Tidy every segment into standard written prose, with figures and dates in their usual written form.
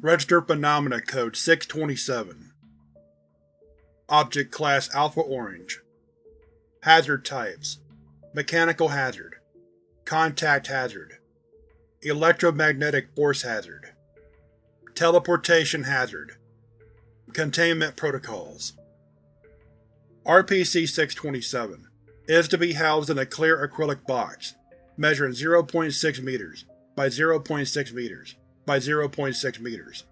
Register Phenomena Code 627. Object Class Alpha Orange. Hazard Types: Mechanical Hazard, Contact Hazard, Electromagnetic Force Hazard, Teleportation Hazard, Containment Protocols. RPC-627 is to be housed in a clear acrylic box measuring 0.6 meters by 0.6 meters by 0.6 meters,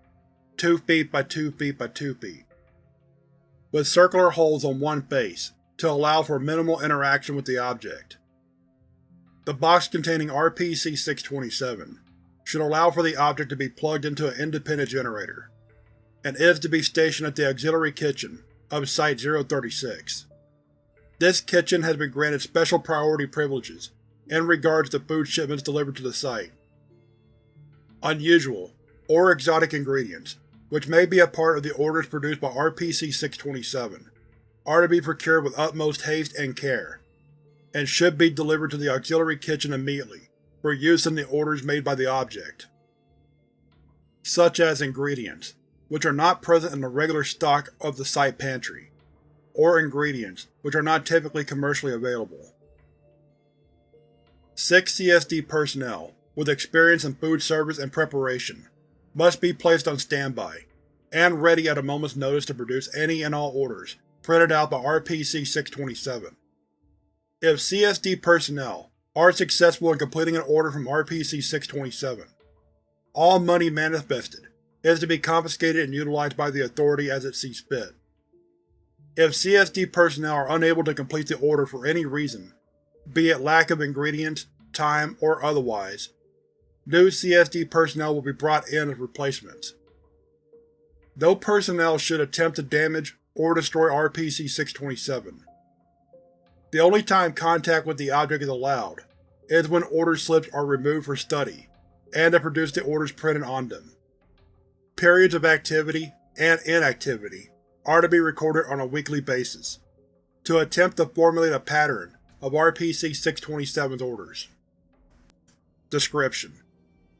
2 feet by 2 feet by 2 feet, with circular holes on one face to allow for minimal interaction with the object. The box containing RPC-627 should allow for the object to be plugged into an independent generator, and is to be stationed at the auxiliary kitchen of Site-036. This kitchen has been granted special priority privileges in regards to food shipments delivered to the site. Unusual or exotic ingredients, which may be a part of the orders produced by RPC-627, are to be procured with utmost haste and care, and should be delivered to the auxiliary kitchen immediately for use in the orders made by the object. Such as ingredients which are not present in the regular stock of the site pantry, or ingredients which are not typically commercially available. 6 CSD personnel with experience in food service and preparation must be placed on standby and ready at a moment's notice to produce any and all orders printed out by RPC-627. If CSD personnel are successful in completing an order from RPC-627, all money manifested is to be confiscated and utilized by the Authority as it sees fit. If CSD personnel are unable to complete the order for any reason, be it lack of ingredients, time, or otherwise, new CSD personnel will be brought in as replacements. No personnel should attempt to damage or destroy RPC-627. The only time contact with the object is allowed is when order slips are removed for study and to produce the orders printed on them. Periods of activity and inactivity are to be recorded on a weekly basis, to attempt to formulate a pattern of RPC-627's orders. Description: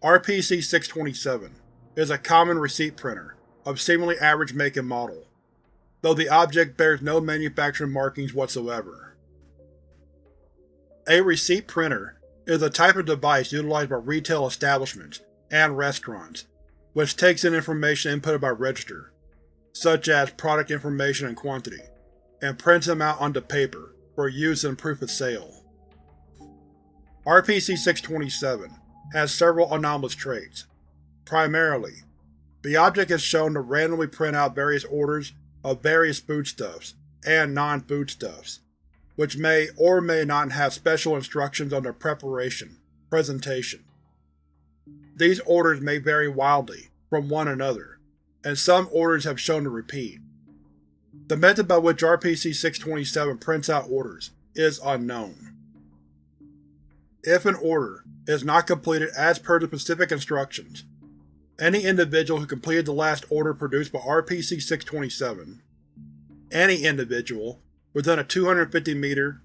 RPC-627 is a common receipt printer of seemingly average make and model, though the object bears no manufacturing markings whatsoever. A receipt printer is a type of device utilized by retail establishments and restaurants, which takes in information inputted by register, such as product information and quantity, and prints them out onto paper for use in proof of sale. RPC-627 has several anomalous traits. Primarily, the object is shown to randomly print out various orders of various foodstuffs and non-foodstuffs, which may or may not have special instructions on their preparation, presentation. These orders may vary wildly from one another, and some orders have shown to repeat. The method by which RPC-627 prints out orders is unknown. If an order is not completed as per the specific instructions, any individual who completed the last order produced by RPC-627, any individual within a 250-meter,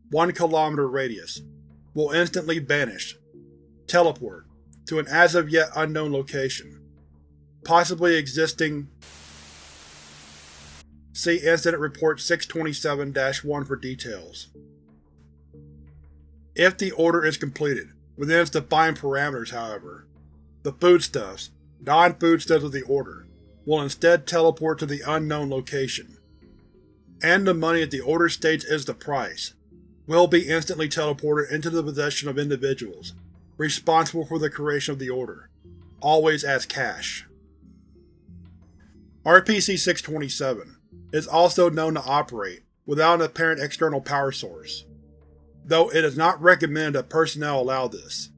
1 km radius, will instantly vanish, teleport, to an as-of-yet unknown location, possibly existing. See Incident Report 627-1 for details. If the order is completed within its defined parameters, however, the foodstuffs, non-foodstuffs of the order, will instead teleport to the unknown location, and the money that the order states is the price will be instantly teleported into the possession of individuals responsible for the creation of the order, always as cash. RPC-627 is also known to operate without an apparent external power source, though it is not recommended that personnel allow this,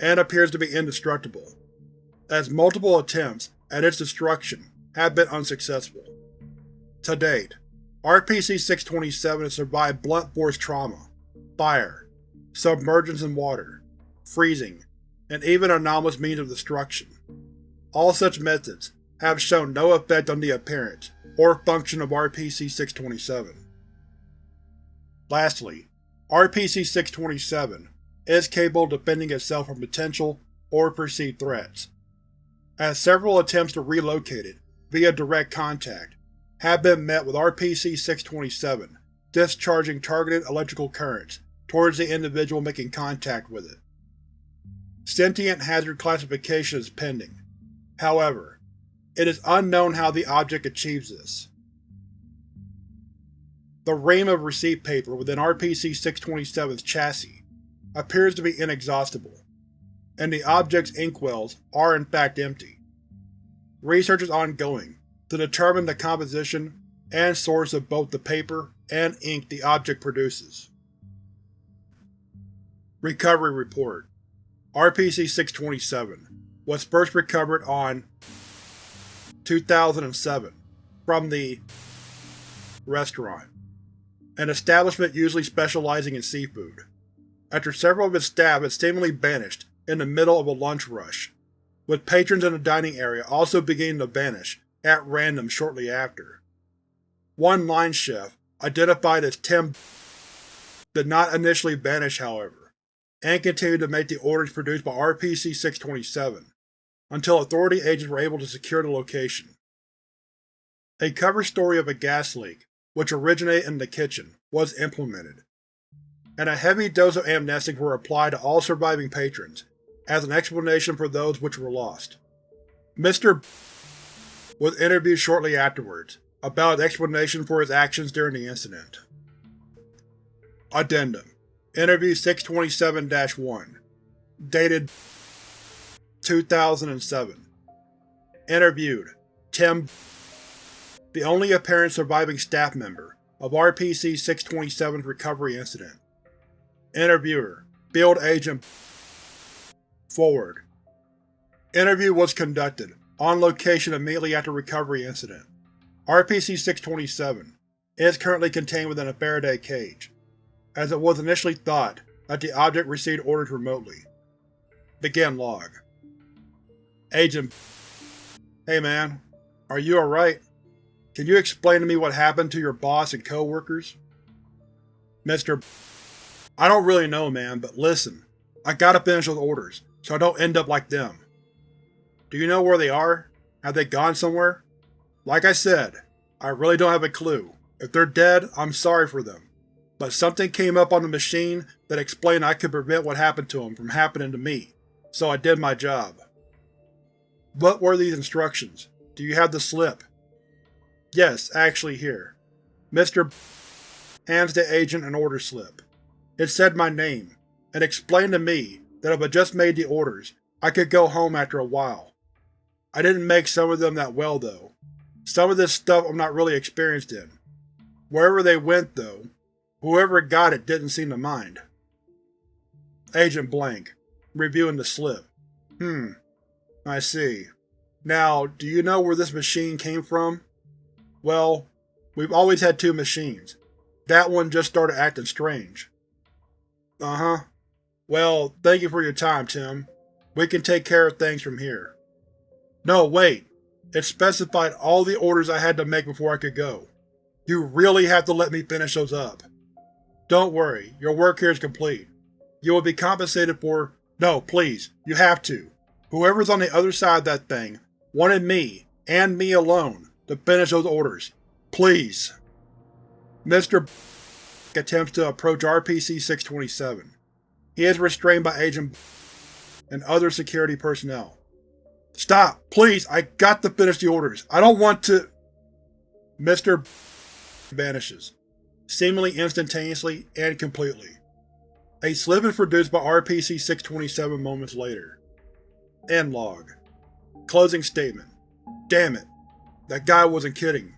and appears to be indestructible, as multiple attempts at its destruction have been unsuccessful. To date, RPC-627 has survived blunt force trauma, fire, submergence in water, freezing, and even anomalous means of destruction. All such methods have shown no effect on the appearance or function of RPC-627. Lastly, RPC-627 is capable of defending itself from potential or perceived threats, as several attempts to relocate it via direct contact have been met with RPC-627 discharging targeted electrical currents towards the individual making contact with it. Sentient hazard classification is pending. However, it is unknown how the object achieves this. The ream of receipt paper within RPC-627's chassis appears to be inexhaustible, and the object's inkwells are in fact empty. Research is ongoing to determine the composition and source of both the paper and ink the object produces. Recovery Report: RPC-627 was first recovered on 2007 from the restaurant, an establishment usually specializing in seafood, after several of its staff had seemingly vanished in the middle of a lunch rush, with patrons in the dining area also beginning to vanish at random shortly after. One line chef, identified as Tim, did not initially vanish, however, and continued to make the orders produced by RPC-627 until authority agents were able to secure the location. A cover story of a gas leak, which originated in the kitchen, was implemented, and a heavy dose of amnestics were applied to all surviving patrons as an explanation for those which were lost. Mr. was interviewed shortly afterwards about his explanation for his actions during the incident. Addendum: Interview 627-1, dated 2007. Interviewed: Tim, the only apparent surviving staff member of RPC-627's recovery incident. Interviewer: Field Agent. Forward. Interview was conducted on location immediately after recovery incident. RPC-627 is currently contained within a Faraday cage, as it was initially thought that the object received orders remotely. Begin log. Agent: Hey man, are you alright? Can you explain to me what happened to your boss and co-workers? Mr. I don't really know, man, but listen, I gotta finish those orders, so I don't end up like them. Do you know where they are? Have they gone somewhere? Like I said, I really don't have a clue. If they're dead, I'm sorry for them. But something came up on the machine that explained I could prevent what happened to them from happening to me, so I did my job. What were these instructions? Do you have the slip? Yes, actually here. Mr. hands the agent an order slip. It said my name, and explained to me that if I just made the orders, I could go home after a while. I didn't make some of them that well, though. Some of this stuff I'm not really experienced in. Wherever they went, though, whoever got it didn't seem to mind. Agent Blank, reviewing the slip. I see. Now, do you know where this machine came from? Well, we've always had two machines. That one just started acting strange. Uh-huh. Well, thank you for your time, Tim. We can take care of things from here. No, wait. It specified all the orders I had to make before I could go. You really have to let me finish those up. Don't worry, your work here is complete. You will be compensated for… No, please, you have to. Whoever's on the other side of that thing wanted me, and me alone, to finish those orders. Please. Mr. attempts to approach RPC-627. He is restrained by Agent and other security personnel. Stop! Please! I got to finish the orders! I don't want to… Mr. vanishes, seemingly instantaneously and completely. A slip is produced by RPC-627 moments later. End log. Closing statement. Damn it. That guy wasn't kidding.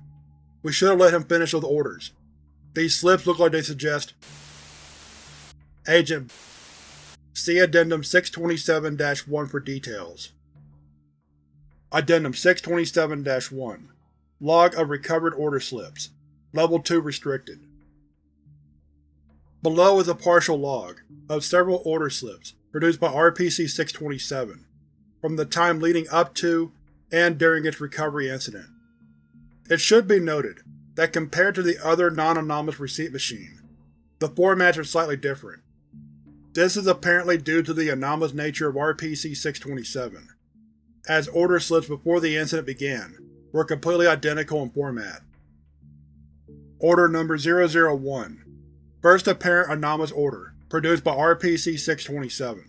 We should have let him finish those orders. These slips look like they suggest… Agent. See Addendum 627-1 for details. Addendum 627-1. Log of recovered order slips. Level 2 restricted. Below is a partial log of several order slips produced by RPC-627 from the time leading up to and during its recovery incident. It should be noted that compared to the other non-anomalous receipt machine, the formats are slightly different. This is apparently due to the anomalous nature of RPC-627. as order slips before the incident began were completely identical in format. Order Number 001 First Apparent Anomalous Order, produced by RPC-627.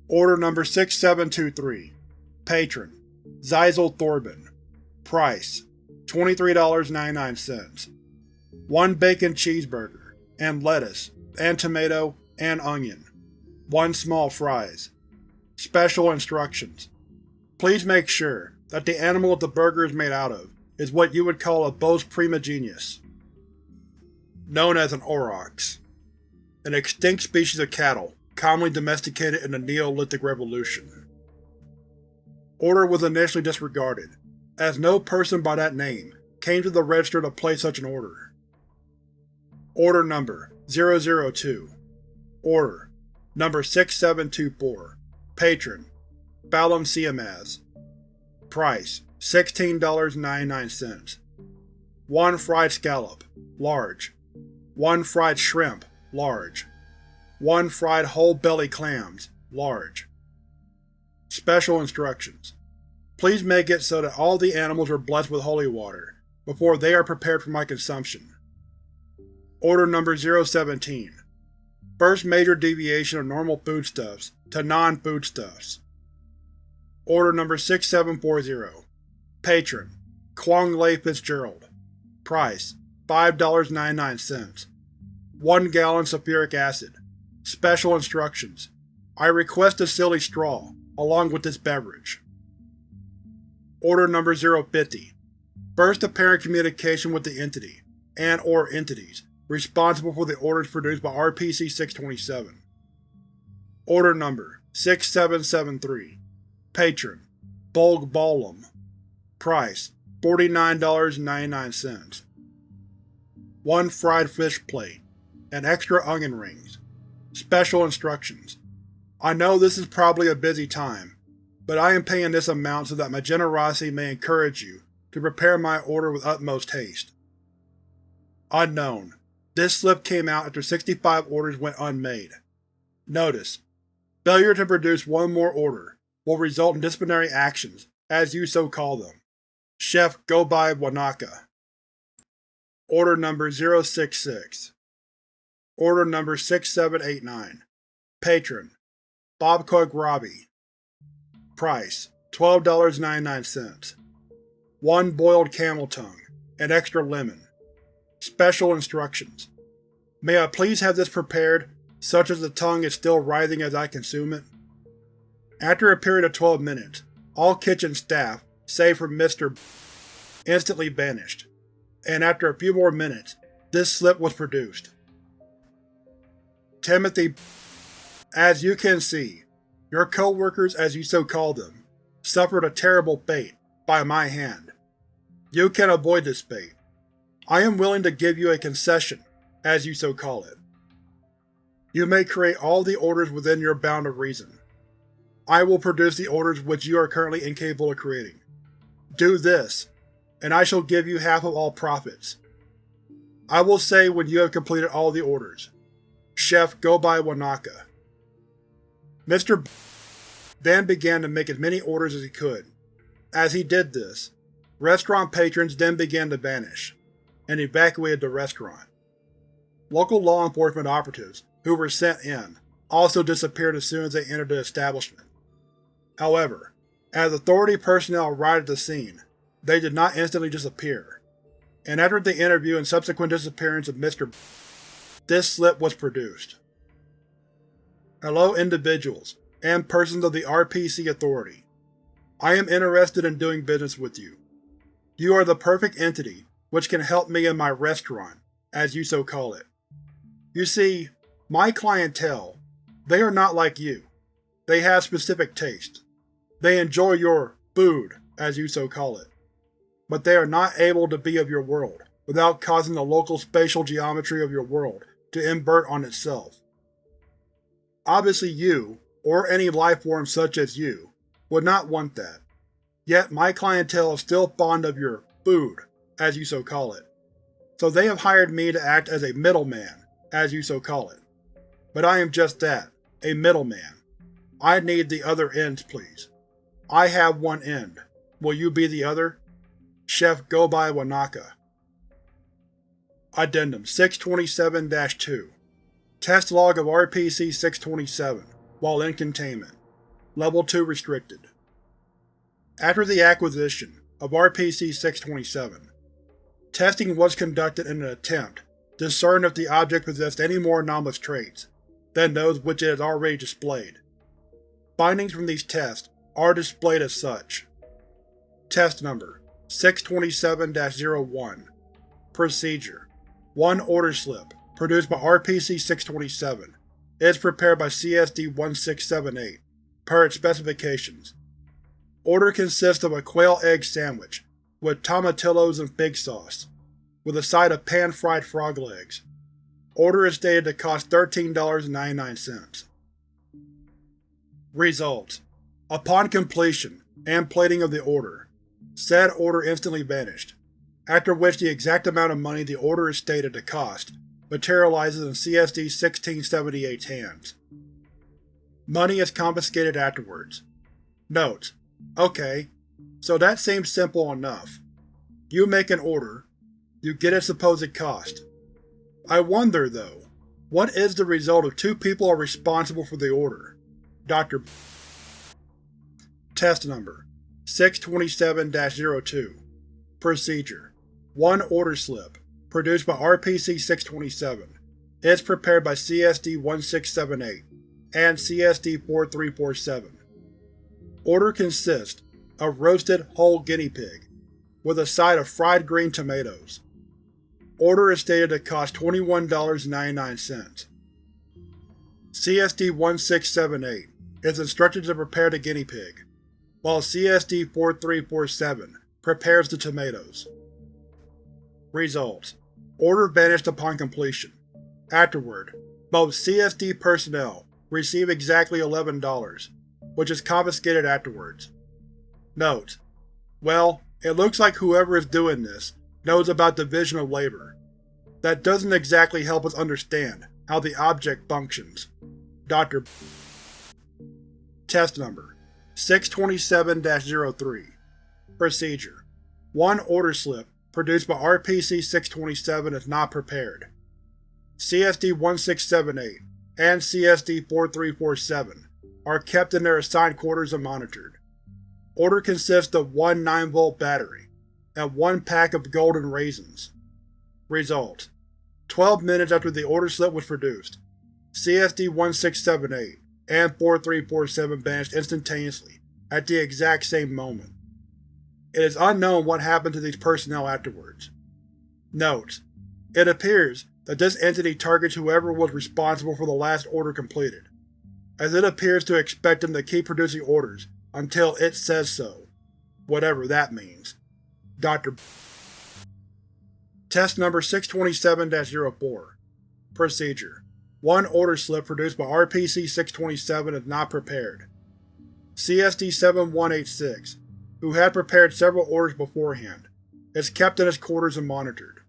Order Number 6723 Patron Zeisel Thorben. Price $23.99. 1 bacon cheeseburger, and lettuce, and tomato, and onion. 1 small fries. Special instructions. Please make sure that the animal that the burger is made out of is what you would call a Bos primigenius, known as an aurochs, an extinct species of cattle commonly domesticated in the Neolithic Revolution. Order was initially disregarded, as no person by that name came to the register to place such an order. Order Number 002 Order Number 6724 Patron Ballum Siamaz. Price $16.99. 1 fried scallop, large. 1 fried shrimp, large. 1 fried whole belly clams, large. Special instructions. Please make it so that all the animals are blessed with holy water before they are prepared for my consumption. Order Number 017 First major deviation of normal foodstuffs to non-foodstuffs. Order Number 6740 Patron Kwong Lei Fitzgerald. Price $5.99. 1 gallon sulfuric acid. Special instructions. I request a silly straw, along with this beverage. Order Number 050 First apparent communication with the entity, and/or entities, responsible for the orders produced by RPC-627. Order Number 6773 Patron Bolg Ballum. Price $49.99. 1 fried fish plate, and extra onion rings. Special instructions. I know this is probably a busy time, but I am paying this amount so that my generosity may encourage you to prepare my order with utmost haste. Unknown. This slip came out after 65 orders went unmade. Notice: failure to produce one more order will result in disciplinary actions, as you so call them. Chef Gobai Wanaka. Order Number 066 Order Number 6789 Patron Bobcock Robbie. Price $12.99. 1 boiled camel tongue, and extra lemon. Special instructions. May I please have this prepared, such as the tongue is still writhing as I consume it? After a period of 12 minutes, all kitchen staff, save for Mr. instantly vanished, and after a few more minutes, this slip was produced. Timothy, as you can see, your co-workers, as you so call them, suffered a terrible fate by my hand. You can avoid this fate. I am willing to give you a concession, as you so call it. You may create all the orders within your bound of reason. I will produce the orders which you are currently incapable of creating. Do this, and I shall give you half of all profits. I will say when you have completed all the orders. Chef Gobai Wanaka. Mr. then began to make as many orders as he could. As he did this, restaurant patrons then began to vanish, and evacuated the restaurant. Local law enforcement operatives who were sent in also disappeared as soon as they entered the establishment. However, as authority personnel arrived at the scene, they did not instantly disappear, and after the interview and subsequent disappearance of Mr. this slip was produced. Hello individuals, and persons of the RPC Authority. I am interested in doing business with you. You are the perfect entity which can help me in my restaurant, as you so call it. You see, my clientele, they are not like you. They have specific tastes. They enjoy your food, as you so call it. But they are not able to be of your world without causing the local spatial geometry of your world to invert on itself. Obviously you, or any lifeform such as you, would not want that. Yet my clientele is still fond of your food, as you so call it. So they have hired me to act as a middleman, as you so call it. But I am just that, a middleman. I need the other ends, please. I have one end. Will you be the other? Chef Gobai Wanaka. Addendum 627-2 Test log of RPC-627 while in containment. Level 2 restricted. After the acquisition of RPC-627, testing was conducted in an attempt to discern if the object possessed any more anomalous traits than those which it has already displayed. Findings from these tests are displayed as such. Test Number 627-01 Procedure: One order slip, produced by RPC-627, is prepared by CSD-1678, per its specifications. Order consists of a quail egg sandwich with tomatillos and fig sauce, with a side of pan-fried frog legs. Order is stated to cost $13.99. Results: Upon completion and plating of the order, said order instantly vanished, after which the exact amount of money the order is stated to cost materializes in CSD-1678's hands. Money is confiscated afterwards. Note: Okay, so that seems simple enough. You make an order, you get its supposed cost. I wonder, though, what is the result if two people are responsible for the order? Dr. Test Number 627-02 Procedure: One order slip, produced by RPC-627, is prepared by CSD-1678 and CSD-4347. Order consists of roasted whole guinea pig, with a side of fried green tomatoes. Order is stated to cost $21.99. CSD-1678 is instructed to prepare the guinea pig, while CSD-4347 prepares the tomatoes. Results: Order vanished upon completion. Afterward, both CSD personnel receive exactly $11, which is confiscated afterwards. Note: Well, it looks like whoever is doing this knows about division of labor. That doesn't exactly help us understand how the object functions. Dr. Test Number 627-03 Procedure: One order slip produced by RPC-627 is not prepared. CSD-1678 and CSD-4347 are kept in their assigned quarters and monitored. Order consists of one 9-volt battery and one pack of golden raisins. Result: 12 minutes after the order slip was produced, CSD-1678 and 4347 vanished instantaneously at the exact same moment. It is unknown what happened to these personnel afterwards. Note: It appears that this entity targets whoever was responsible for the last order completed, as it appears to expect them to keep producing orders until it says so, whatever that means. Dr. Test Number 627-04 Procedure: One order slip produced by RPC-627 is not prepared. CSD-7186, who had prepared several orders beforehand, is kept in his quarters and monitored.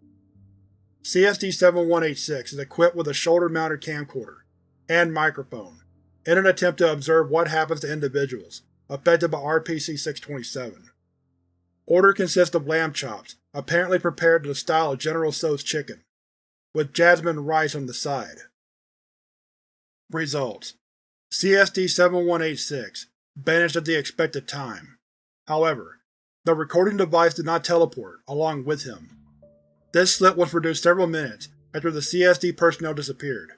CSD-7186 is equipped with a shoulder-mounted camcorder and microphone in an attempt to observe what happens to individuals affected by RPC-627. Order consists of lamb chops, apparently prepared to the style of General Tso's chicken, with jasmine rice on the side. Results: CSD-7186 vanished at the expected time. However, the recording device did not teleport along with him. This slip was produced several minutes after the CSD personnel disappeared.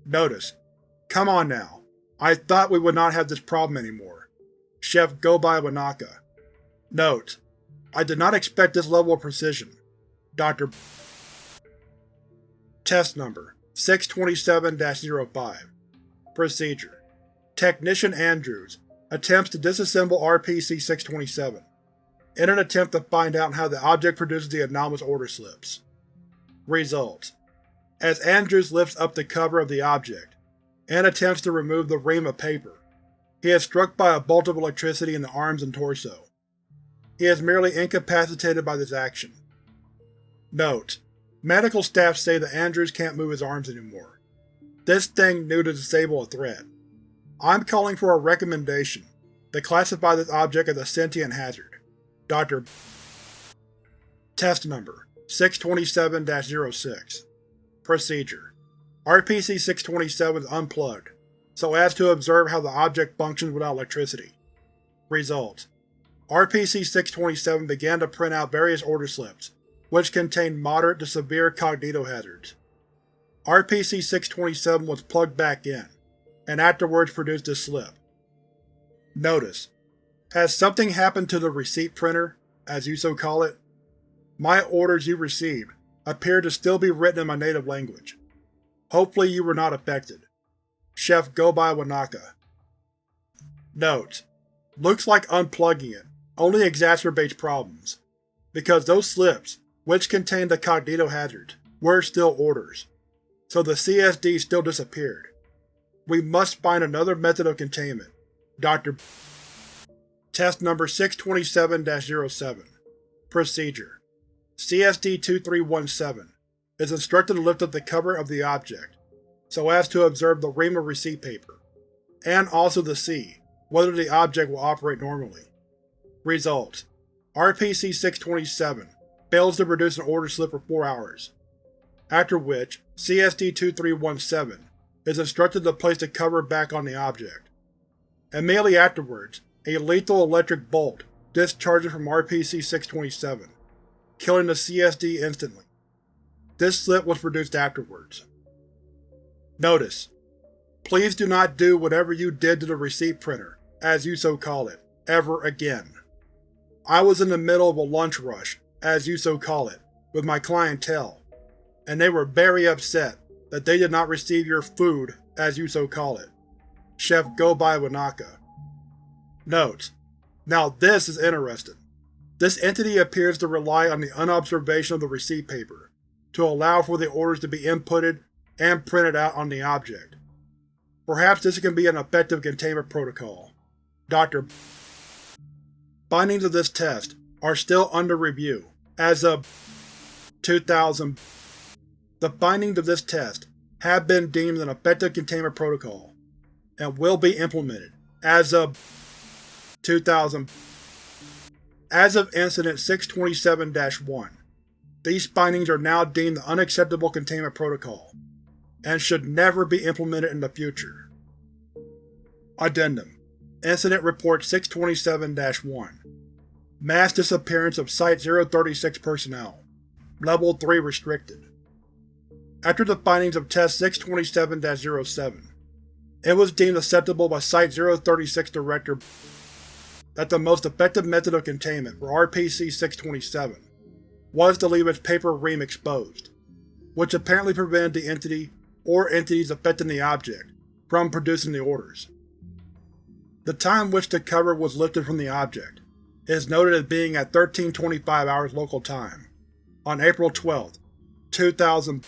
Notice: Come on now, I thought we would not have this problem anymore. Chef Gobai Wanaka. Note: I did not expect this level of precision. Dr. Test Number 627-05 Procedure: Technician Andrews attempts to disassemble RPC-627 in an attempt to find out how the object produces the anomalous order slips. Results: As Andrews lifts up the cover of the object and attempts to remove the ream of paper, he is struck by a bolt of electricity in the arms and torso. He is merely incapacitated by this action. Note: Medical staff say that Andrews can't move his arms anymore. This thing knew to disable a threat. I'm calling for a recommendation They classify this object as a sentient hazard. Dr. Test Number 627-06. Procedure: RPC-627 is unplugged, so as to observe how the object functions without electricity. Results: RPC-627 began to print out various order slips, which contained moderate to severe cognitohazards. RPC-627 was plugged back in, and afterwards produced this slip. Notice: has something happened to the receipt printer, as you so call it? My orders you received appear to still be written in my native language. Hopefully you were not affected. Chef Gobai Wanaka. Note: looks like unplugging it only exacerbates problems, because those slips, which contained the cognitohazards, were still orders, so the CSD still disappeared. We must find another method of containment. Dr. Test Number 627-07. Procedure: CSD-2317 is instructed to lift up the cover of the object, so as to observe the ream of receipt paper, and also to see whether the object will operate normally. Results: RPC-627 fails to produce an order slip for 4 hours, after which CSD-2317 is instructed to place the cover back on the object. Immediately afterwards, a lethal electric bolt discharges from RPC-627, killing the CSD instantly. This slip was produced afterwards. Notice: please do not do whatever you did to the receipt printer, as you so call it, ever again. I was in the middle of a lunch rush, as you so call it, with my clientele, and they were very upset that they did not receive your food, as you so call it. Chef Gobai Wanaka. Notes: now this is interesting. This entity appears to rely on the unobservation of the receipt paper to allow for the orders to be inputted and printed out on the object. Perhaps this can be an effective containment protocol. Dr. Findings of this test are still under review as of 2000. The findings of this test have been deemed an effective containment protocol and will be implemented as of 2000. As of Incident 627-1, these findings are now deemed the unacceptable containment protocol and should never be implemented in the future. Addendum: Incident Report 627-1. Mass disappearance of Site-036 personnel. Level 3 restricted. After the findings of Test 627-07, it was deemed acceptable by Site-036 Director that the most effective method of containment for RPC-627 was to leave its paper ream exposed, which apparently prevented the entity or entities affecting the object from producing the orders. The time which the cover was lifted from the object is noted as being at 13:25 hours local time, on April 12, 2000.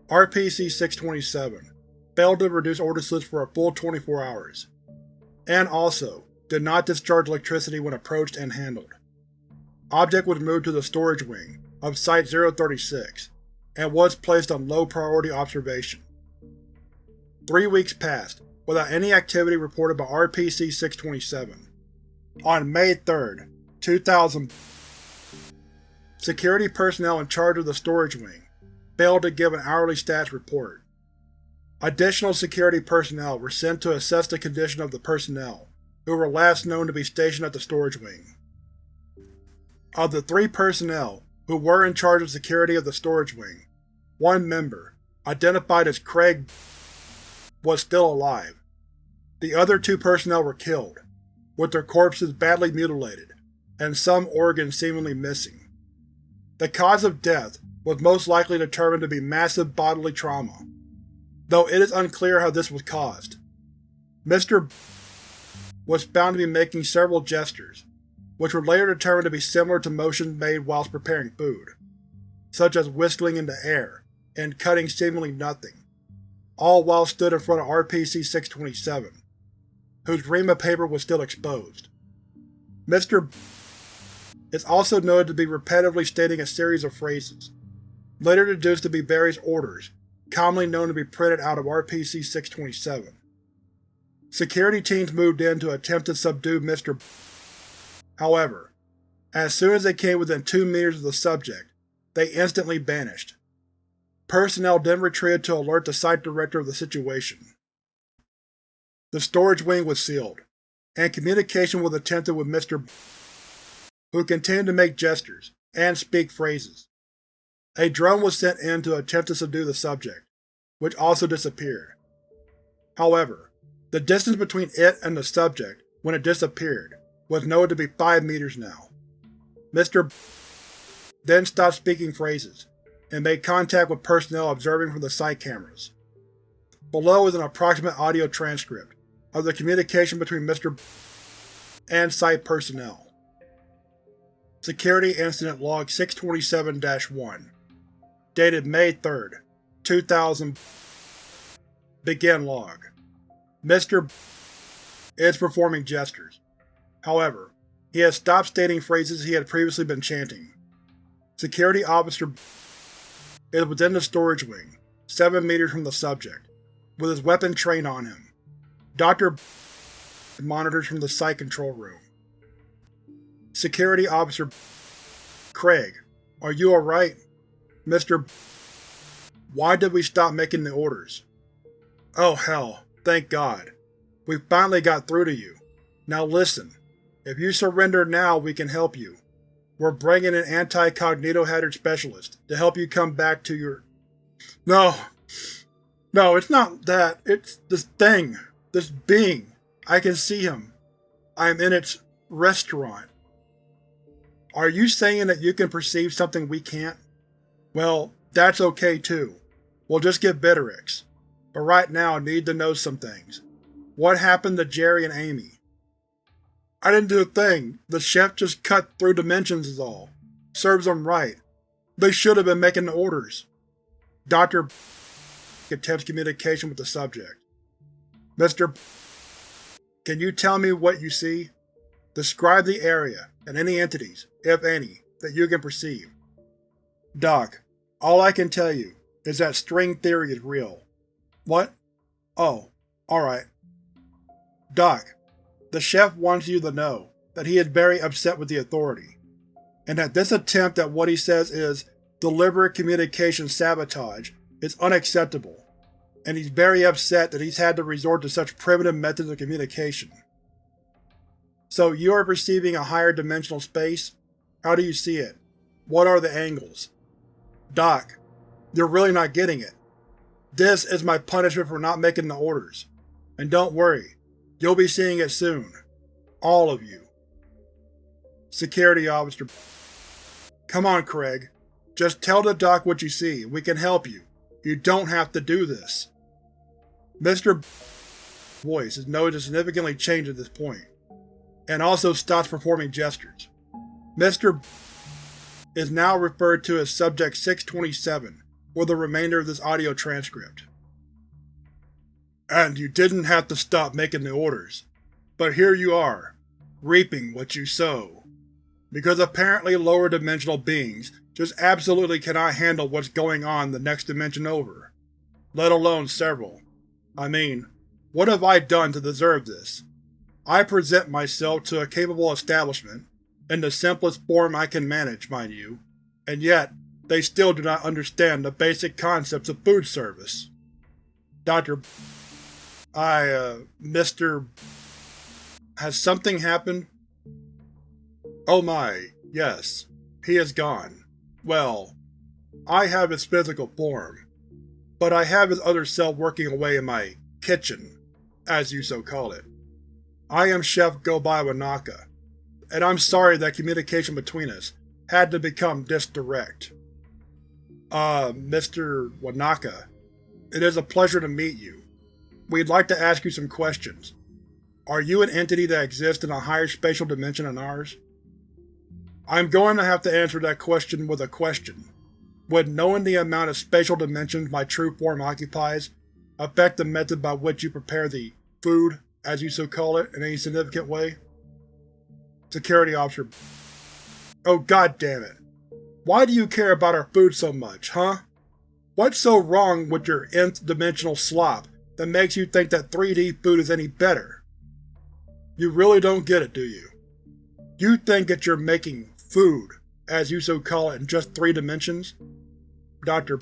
RPC-627 failed to produce order slips for a full 24 hours, and also did not discharge electricity when approached and handled. Object was moved to the storage wing of Site-036 and was placed on low-priority observation. 3 weeks passed without any activity reported by RPC-627. On May 3, 2000, security personnel in charge of the storage wing failed to give an hourly status report. Additional security personnel were sent to assess the condition of the personnel who were last known to be stationed at the storage wing. Of the 3 personnel who were in charge of security of the storage wing, 1 member, identified as Craig, was still alive. The other 2 personnel were killed, with their corpses badly mutilated and some organs seemingly missing. The cause of death was most likely determined to be massive bodily trauma, though it is unclear how this was caused. Mr. was found to be making several gestures, which were later determined to be similar to motions made whilst preparing food, such as whistling in the air and cutting seemingly nothing, all while stood in front of RPC-627, whose ream of paper was still exposed. Mr. is also noted to be repetitively stating a series of phrases, later deduced to be various orders, commonly known to be printed out of RPC-627. Security teams moved in to attempt to subdue Mr. However, as soon as they came within 2 meters of the subject, they instantly vanished. Personnel then retreated to alert the site director of the situation. The storage wing was sealed, and communication was attempted with Mr. who continued to make gestures and speak phrases. A drone was sent in to attempt to subdue the subject, which also disappeared. However, the distance between it and the subject when it disappeared was noted to be 5 meters now. Mr. then stopped speaking phrases and made contact with personnel observing from the site cameras. Below is an approximate audio transcript of the communication between Mr. and site personnel. Security Incident Log 627-1, dated May 3rd, 2000. Begin log. Mr. is performing gestures. However, he has stopped stating phrases he had previously been chanting. Security Officer is within the storage wing, 7 meters from the subject, with his weapon trained on him. Dr. monitors from the site control room. Security Officer Craig, are you alright? Mr. Why did we stop making the orders? Oh hell, thank God. We finally got through to you. Now listen, if you surrender now we can help you. We're bringing an anti-cognito hazard specialist to help you come back to your… No, it's not that. It's this thing. This being. I can see him. I'm in its restaurant. Are you saying that you can perceive something we can't? Well, that's okay too. We'll just get Bitterix. But right now I need to know some things. What happened to Jerry and Amy? I didn't do a thing. The chef just cut through dimensions is all. Serves them right. They should have been making the orders. Dr. attempts communication with the subject. Mr. Can you tell me what you see? Describe the area and any entities, if any, that you can perceive. Doc, all I can tell you is that string theory is real. What? Oh, alright. Doc, the chef wants you to know that he is very upset with the Authority, and that this attempt at what he says is deliberate communication sabotage is unacceptable, and he's very upset that he's had to resort to such primitive methods of communication. So you are perceiving a higher dimensional space? How do you see it? What are the angles? Doc, you're really not getting it. This is my punishment for not making the orders. And don't worry, you'll be seeing it soon. All of you. Security Officer. Come on, Craig. Just tell the doc what you see, and we can help you. You don't have to do this. Mr. voice is noted to significantly change at this point, and also stops performing gestures. Mr. is now referred to as Subject 627 for the remainder of this audio transcript. And you didn't have to stop making the orders, but here you are, reaping what you sow. Because apparently lower dimensional beings just absolutely cannot handle what's going on the next dimension over, let alone several. I mean, what have I done to deserve this? I present myself to a capable establishment, in the simplest form I can manage, mind you, and yet they still do not understand the basic concepts of food service. Mr. Has something happened? Oh my, yes. He is gone. Well, I have his physical form, but I have his other self working away in my kitchen, as you so call it. I am Chef Go-By Wanaka, and I'm sorry that communication between us had to become this direct. Mr. Wanaka, it is a pleasure to meet you. We'd like to ask you some questions. Are you an entity that exists in a higher spatial dimension than ours? I'm going to have to answer that question with a question. Would knowing the amount of spatial dimensions my true form occupies affect the method by which you prepare the food, as you so call it, in any significant way? Security Officer. Oh god damn it. Why do you care about our food so much, huh? What's so wrong with your nth dimensional slop that makes you think that 3D food is any better? You really don't get it, do you? You think that you're making food, as you so call it, in just 3 dimensions? Dr.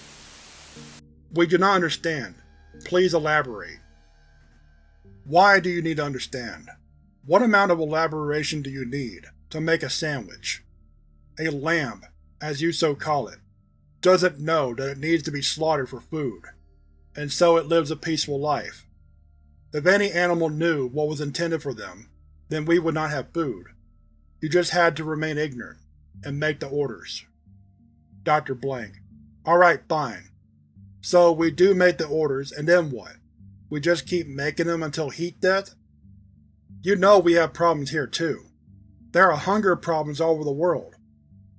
We do not understand. Please elaborate. Why do you need to understand? What amount of elaboration do you need to make a sandwich? A lamb, as you so call it, doesn't know that it needs to be slaughtered for food, and so it lives a peaceful life. If any animal knew what was intended for them, then we would not have food. You just had to remain ignorant, and make the orders. Dr. Blank. Alright, fine. So we do make the orders, and then what? We just keep making them until heat death? You know we have problems here too. There are hunger problems all over the world.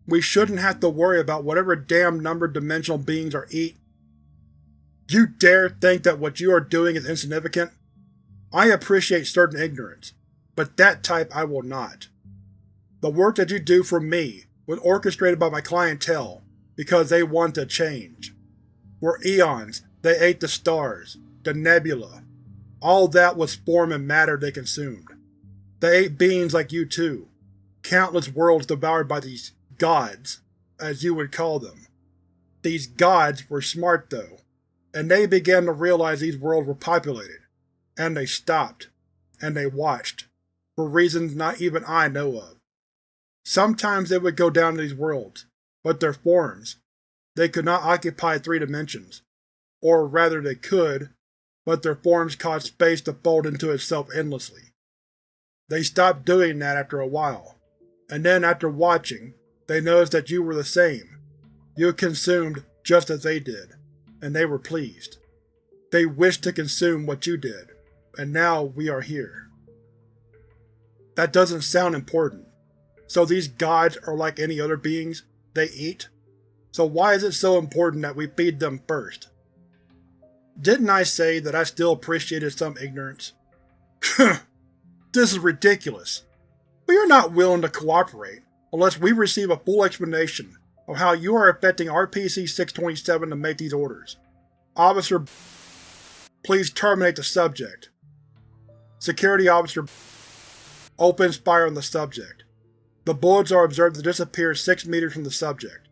We shouldn't have to worry about whatever damn numbered dimensional beings are eat. You dare think that what you are doing is insignificant? I appreciate certain ignorance, but that type I will not. The work that you do for me was orchestrated by my clientele because they want to change. For eons, they ate the stars, the nebula. All that was form and matter they consumed. They ate beings like you too. Countless worlds devoured by these gods, as you would call them. These gods were smart though, and they began to realize these worlds were populated, and they stopped, and they watched, for reasons not even I know of. Sometimes they would go down to these worlds, but their forms, they could not occupy 3 dimensions, or rather they could, but their forms caused space to fold into itself endlessly. They stopped doing that after a while, and then after watching, they noticed that you were the same. You consumed just as they did, and they were pleased. They wished to consume what you did, and now we are here. That doesn't sound important. So these gods are like any other beings? They eat? So why is it so important that we feed them first? Didn't I say that I still appreciated some ignorance? This is ridiculous. We are not willing to cooperate unless we receive a full explanation of how you are affecting RPC-627 to make these orders. Officer, please terminate the subject. Security Officer opens fire on the subject. The bullets are observed to disappear 6 meters from the subject.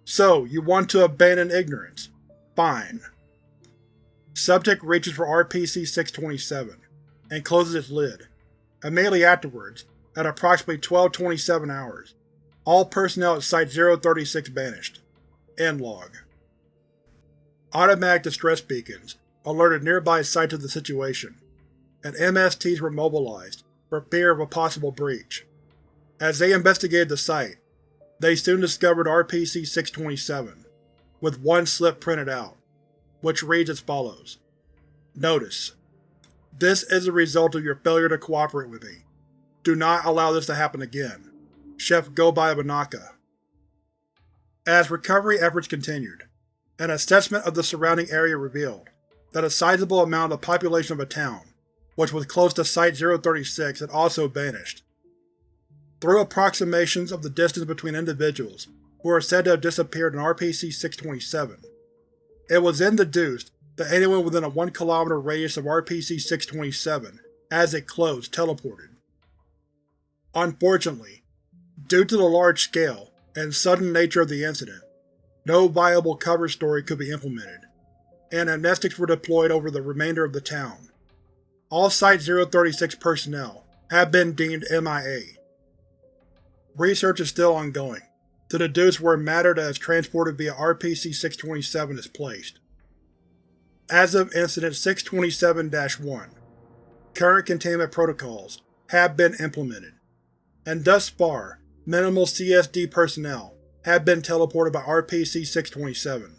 So, you want to abandon ignorance. Fine. Subject reaches for RPC-627, and closes its lid. Immediately afterwards, at approximately 12:27 hours, all personnel at Site-036 vanished. End log. Automatic distress beacons alerted nearby sites of the situation, and MSTs were mobilized for fear of a possible breach. As they investigated the site, they soon discovered RPC-627, with one slip printed out, which reads as follows. Notice: this is a result of your failure to cooperate with me. Do not allow this to happen again. Chef Gobei Banaka. As recovery efforts continued, an assessment of the surrounding area revealed that a sizable amount of the population of a town, which was close to Site-036, had also vanished. Through approximations of the distance between individuals who are said to have disappeared in RPC-627, it was then deduced that anyone within a 1 km radius of RPC-627 as it closed teleported. Unfortunately, due to the large scale and sudden nature of the incident, no viable cover story could be implemented, and amnestics were deployed over the remainder of the town. All Site-036 personnel have been deemed MIA. Research is still ongoing, to deduce where matter that is transported via RPC-627 is placed. As of Incident 627-1, current containment protocols have been implemented, and thus far, minimal CSD personnel have been teleported by RPC-627.